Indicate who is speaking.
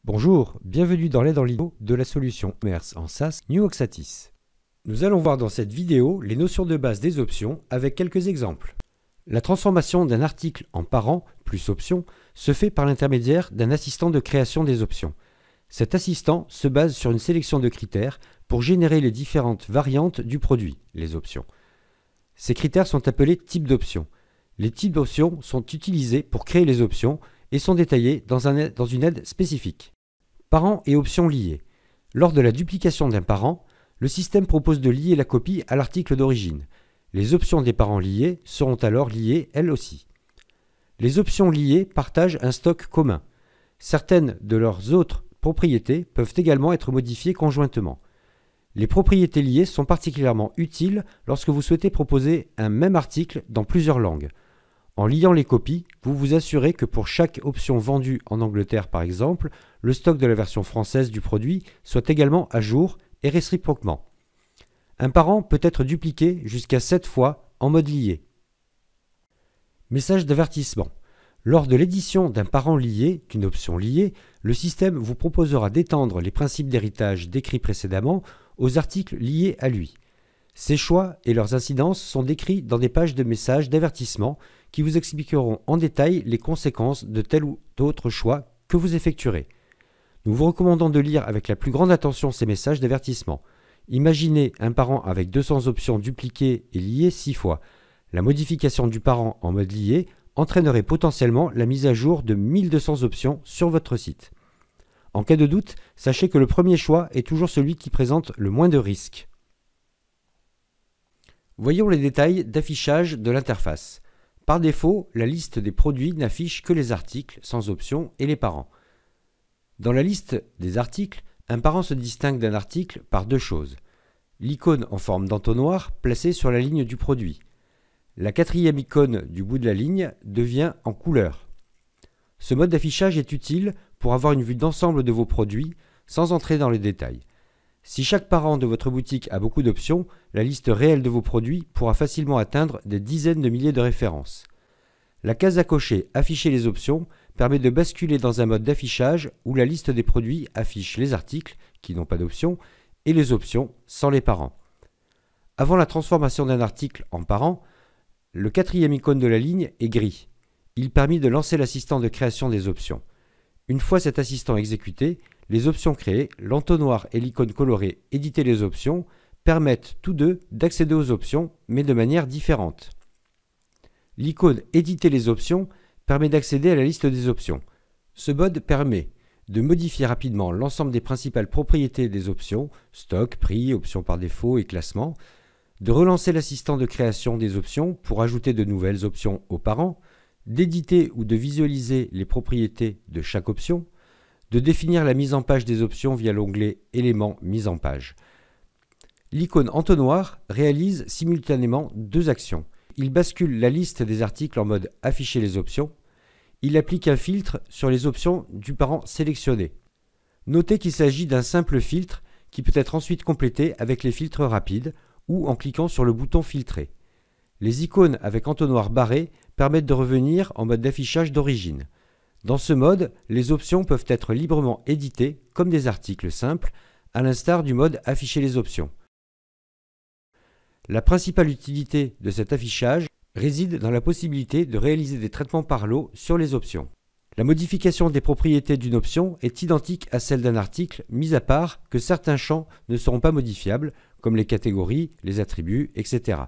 Speaker 1: Bonjour, bienvenue dans l'aide en ligne de la solution e-commerce en SaaS New Oxatis. Nous allons voir dans cette vidéo les notions de base des options avec quelques exemples. La transformation d'un article en parent plus option se fait par l'intermédiaire d'un assistant de création des options. Cet assistant se base sur une sélection de critères pour générer les différentes variantes du produit, les options. Ces critères sont appelés types d'options. Les types d'options sont utilisés pour créer les options et sont détaillés dans une aide spécifique. Parents et options liées. Lors de la duplication d'un parent, le système propose de lier la copie à l'article d'origine. Les options des parents liés seront alors liées elles aussi. Les options liées partagent un stock commun. Certaines de leurs autres propriétés peuvent également être modifiées conjointement. Les propriétés liées sont particulièrement utiles lorsque vous souhaitez proposer un même article dans plusieurs langues. En liant les copies, vous vous assurez que pour chaque option vendue en Angleterre par exemple, le stock de la version française du produit soit également à jour et réciproquement. Un parent peut être dupliqué jusqu'à 7 fois en mode lié. Message d'avertissement. Lors de l'édition d'un parent lié, d'une option liée, le système vous proposera d'étendre les principes d'héritage décrits précédemment aux articles liés à lui. Ces choix et leurs incidences sont décrits dans des pages de messages d'avertissement qui vous expliqueront en détail les conséquences de tel ou autre choix que vous effectuerez. Nous vous recommandons de lire avec la plus grande attention ces messages d'avertissement. Imaginez un parent avec 200 options dupliquées et liées 6 fois. La modification du parent en mode lié entraînerait potentiellement la mise à jour de 1200 options sur votre site. En cas de doute, sachez que le premier choix est toujours celui qui présente le moins de risques. Voyons les détails d'affichage de l'interface. Par défaut, la liste des produits n'affiche que les articles sans option et les parents. Dans la liste des articles, un parent se distingue d'un article par deux choses. L'icône en forme d'entonnoir placée sur la ligne du produit. La quatrième icône du bout de la ligne devient en couleur. Ce mode d'affichage est utile pour avoir une vue d'ensemble de vos produits sans entrer dans les détails. Si chaque parent de votre boutique a beaucoup d'options, la liste réelle de vos produits pourra facilement atteindre des dizaines de milliers de références. La case à cocher « Afficher les options » permet de basculer dans un mode d'affichage où la liste des produits affiche les articles qui n'ont pas d'options et les options sans les parents. Avant la transformation d'un article en parent, le quatrième icône de la ligne est gris. Il permet de lancer l'assistant de création des options. Une fois cet assistant exécuté, les options créées, l'entonnoir et l'icône colorée « Éditer les options » permettent tous deux d'accéder aux options, mais de manière différente. L'icône « Éditer les options » permet d'accéder à la liste des options. Ce mode permet de modifier rapidement l'ensemble des principales propriétés des options, stock, prix, options par défaut et classement, de relancer l'assistant de création des options pour ajouter de nouvelles options aux parents, d'éditer ou de visualiser les propriétés de chaque option, de définir la mise en page des options via l'onglet « Éléments mise en page ». L'icône entonnoir réalise simultanément deux actions. Il bascule la liste des articles en mode « Afficher les options ». Il applique un filtre sur les options du parent sélectionné. Notez qu'il s'agit d'un simple filtre qui peut être ensuite complété avec les filtres rapides ou en cliquant sur le bouton « Filtrer ». Les icônes avec entonnoir barré permettent de revenir en mode d'affichage d'origine. Dans ce mode, les options peuvent être librement éditées comme des articles simples, à l'instar du mode « Afficher les options ». La principale utilité de cet affichage réside dans la possibilité de réaliser des traitements par lot sur les options. La modification des propriétés d'une option est identique à celle d'un article, mis à part que certains champs ne seront pas modifiables, comme les catégories, les attributs, etc.